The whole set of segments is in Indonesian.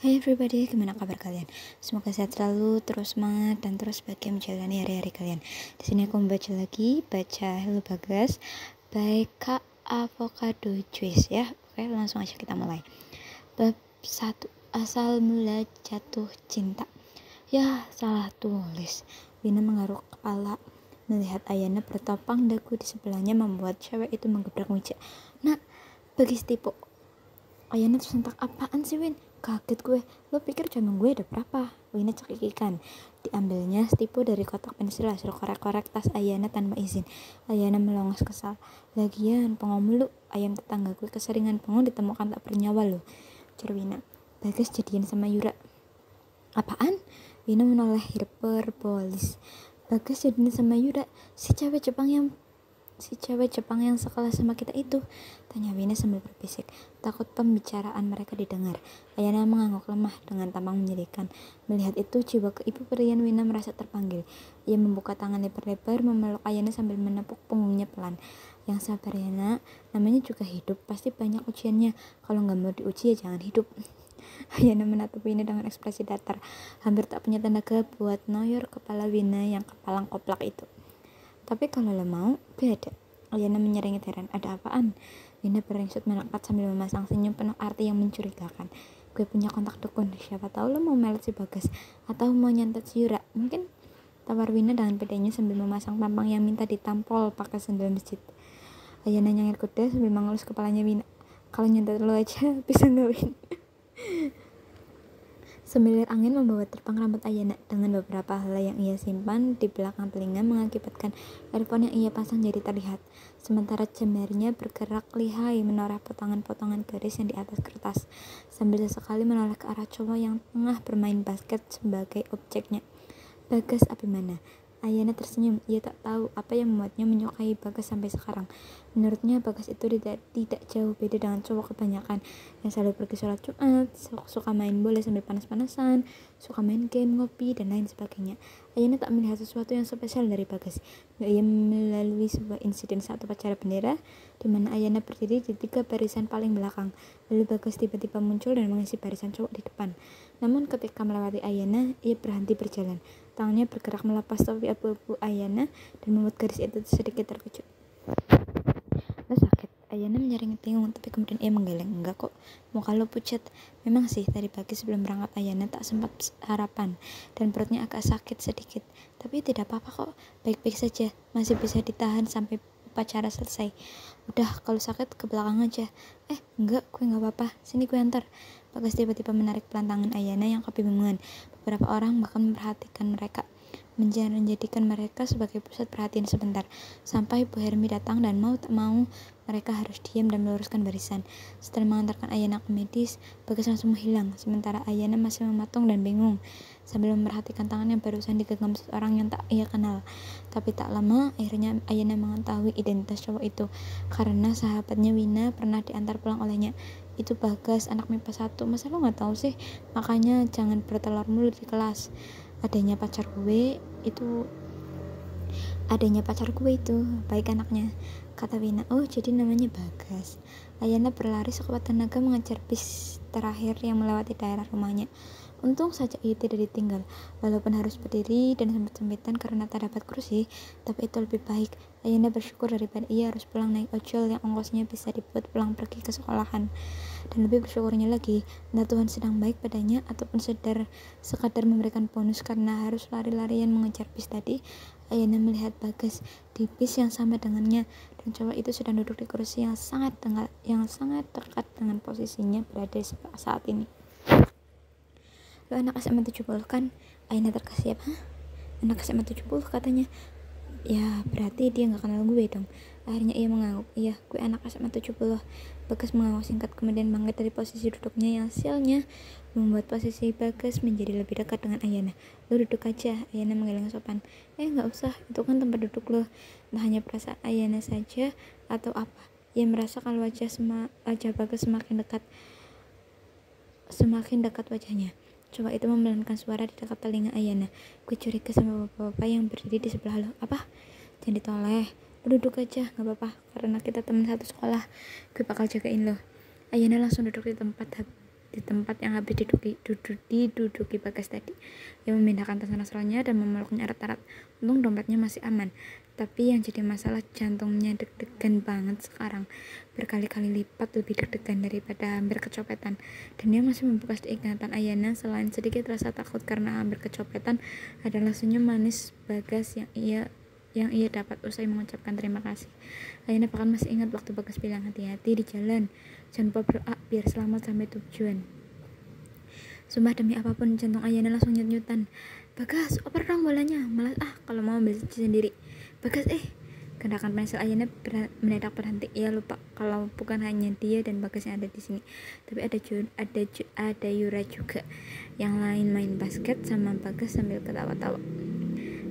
Hai everybody, gimana kabar kalian? Semoga sehat selalu, terus semangat, dan terus bahagia menjalani hari-hari kalian. Di sini aku membaca lagi, baca Hello Bagas by Kak Avocado Juice ya. Oke, langsung aja kita mulai. Bab 1, asal mula jatuh cinta. Ya, salah tulis. Wina menggaruk kepala. Melihat Ayana bertopang dagu di sebelahnya membuat cewek itu menggebrak meja. Nak, bagi Stipo. Ayana tersentak, apaan sih Win? Kaget gue, lo pikir jantung gue ada berapa? Wina cekikikan. Diambilnya Stipo dari kotak pensil hasil korek-korek tas Ayana tanpa izin. Ayana melongos kesal. Lagian, pengong mulu, ayam tetangga gue keseringan pengong ditemukan tak bernyawa lo. Ujar Wina. Bagas jadian sama Yura. Apaan? Wina menoleh hiperbolis. Bagas jadian sama Yura, si cewek Jepang yang sekelas sama kita itu, tanya Wina sambil berbisik, takut pembicaraan mereka didengar. Ayana mengangguk lemah dengan tampang menyedihkan. Melihat itu, jiwa keibu-perian Wina merasa terpanggil. Ia membuka tangan lebar-lebar memeluk Ayana sambil menepuk punggungnya pelan. Yang sabar ya nak, namanya juga hidup, pasti banyak ujiannya. Kalau nggak mau diuji ya jangan hidup. Ayana menatap Wina dengan ekspresi datar, hampir tak punya tenaga buat noyor kepala Wina yang kepalang koplak itu. Tapi kalau lo mau, gue ada. Ayana menyeringi heran. Ada apaan? Wina beringsut menekat sambil memasang senyum penuh arti yang mencurigakan. Gue punya kontak dukun. Siapa tahu lo mau melet si Bagas atau mau nyantet si Yura. Mungkin, tawar Wina dengan pedenya sambil memasang tampang yang minta ditampol pakai sendal masjid. Ayana nyengir kuda sambil mengelus kepalanya Wina. Kalau nyantet lo aja bisa nggak Win? Semilir angin membawa terbang rambut Ayana dengan beberapa helai yang ia simpan di belakang telinga mengakibatkan earphone yang ia pasang jadi terlihat. Sementara jemarinya bergerak lihai menoreh potongan-potongan garis yang di atas kertas, sambil sesekali menoleh ke arah cowok yang tengah bermain basket sebagai objeknya. Bagas Abimana. Ayana tersenyum. Ia tak tahu apa yang membuatnya menyukai Bagas sampai sekarang. Menurutnya Bagas itu tidak jauh beda dengan cowok kebanyakan yang selalu pergi sholat Jumat, suka main bola sambil panas-panasan, suka main game, ngopi, dan lain sebagainya. Ayana tak melihat sesuatu yang spesial dari Bagas. Ia melalui sebuah insiden saat upacara bendera, di mana Ayana berdiri di 3 barisan paling belakang. Lalu Bagas tiba-tiba muncul dan mengisi barisan cowok di depan. Namun ketika melewati Ayana, ia berhenti berjalan. Tangannya bergerak melepas topi abu-abu Ayana dan membuat garis itu sedikit terkejut. Lo sakit? Ayana menyeringai bingung, tapi kemudian ia menggeleng. Enggak kok, muka lo pucat. Memang sih, tadi pagi sebelum berangkat Ayana tak sempat sarapan dan perutnya agak sakit sedikit. Tapi tidak apa-apa kok, baik-baik saja, masih bisa ditahan sampai upacara selesai. Udah, kalau sakit ke belakang aja. Enggak, gue gak apa-apa, sini gue antar. Bagas tiba-tiba menarik pelan tangan Ayana yang kebingungan. Beberapa orang bahkan memperhatikan mereka, menjadikan mereka sebagai pusat perhatian sebentar, sampai Bu Hermi datang dan mau tak mau mereka harus diam dan meluruskan barisan. Setelah mengantarkan Ayana ke medis, Bagas langsung menghilang, sementara Ayana masih mematung dan bingung sambil memperhatikan tangan yang barusan digenggam seseorang yang tak ia kenal. Tapi tak lama, akhirnya Ayana mengetahui identitas cowok itu, karena sahabatnya Wina pernah diantar pulang olehnya. Itu Bagas, anak MIPA 1. Masa lo gak tahu sih? Makanya jangan bertelur mulu di kelas. Adanya pacar gue itu baik anaknya, kata Wina. Oh, jadi namanya Bagas. Ayana berlari sekuat tenaga mengejar bis terakhir yang melewati daerah rumahnya. Untung saja ia tidak ditinggal, walaupun harus berdiri dan sempit-sempitan karena tak dapat kursi, tapi itu lebih baik. Ayana bersyukur daripada ia harus pulang naik ojol yang ongkosnya bisa dibuat pulang pergi ke sekolahan. Dan lebih bersyukurnya lagi, entah Tuhan sedang baik padanya ataupun sekadar memberikan bonus karena harus lari-larian mengejar bis tadi. Ayana melihat Bagas di bis yang sama dengannya, dan cowok itu sedang duduk di kursi yang sangat dekat dengan posisinya berada saat ini. Lo anak SMA 70 kan? Ayana terkesiap. Hah? Anak SMA 70 katanya. Ya berarti dia gak kenal gue dong. Akhirnya ia mengangguk. Iya, gue anak SMA 70. Bagas mengangguk singkat kemudian bangkit dari posisi duduknya yang sialnya membuat posisi Bagas menjadi lebih dekat dengan Ayana. Lo duduk aja, Ayana menggeleng sopan. Gak usah, itu kan tempat duduk lo. Entah hanya perasaan Ayana saja atau apa, ia merasa kalau wajah Bagas semakin dekat wajahnya. Coba itu membelankan suara di dekat telinga Ayana. Gue curiga sama bapak-bapak yang berdiri di sebelah lo. Apa? Jangan ditoleh. Lo duduk aja, gak apa-apa. Karena kita teman satu sekolah. Gue bakal jagain lo. Ayana langsung duduk di tempat di tempat yang habis diduduki Bagas tadi. Ia memindahkan tas ranselnya dan memeluknya erat-erat. Untung dompetnya masih aman. Tapi yang jadi masalah, jantungnya deg-degan banget sekarang. Berkali-kali lipat lebih deg-degan daripada hampir kecopetan. Dan dia masih membekas di ingatan Ayana. Selain sedikit rasa takut karena hampir kecopetan, adalah senyum manis Bagas yang ia dapat usai mengucapkan terima kasih. Ayana bahkan masih ingat waktu Bagas bilang, hati-hati di jalan, jangan lupa berdoa biar selamat sampai tujuan. Sumpah demi apapun, jantung Ayana langsung nyut-nyutan. Bagas, oper dong bolanya, malas kalau mau ambil sendiri. Bagas, gerakan pensel Ayana mendadak berhenti. Ia lupa kalau bukan hanya dia dan Bagas yang ada di sini, tapi ada Yura juga. Yang lain main basket sama Bagas sambil ketawa-tawa.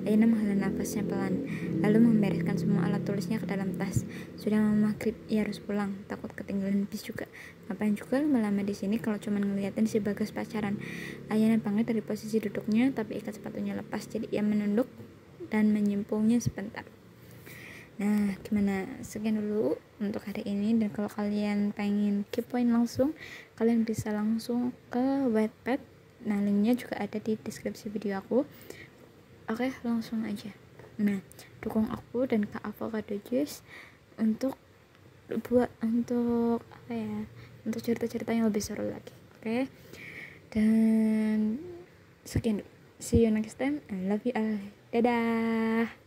Ayana menghela nafasnya pelan, lalu membereskan semua alat tulisnya ke dalam tas. Sudah mau maghrib, ia harus pulang. Takut ketinggalan bis juga. Ngapain juga lama-lama di sini kalau cuma ngeliatin si Bagas pacaran. Ayana bangkit dari posisi duduknya, tapi ikat sepatunya lepas, jadi ia menunduk dan menyimpulnya sebentar. Nah, gimana? Sekian dulu untuk hari ini, dan kalau kalian pengen kepoin langsung, kalian bisa langsung ke Wattpad. Nah, linknya juga ada di deskripsi video aku. Oke, langsung aja. Nah, dukung aku dan Kak Avocado Juice untuk untuk cerita-cerita yang lebih seru lagi. Oke. Dan sekian dulu. See you next time. I love you all. Dadah.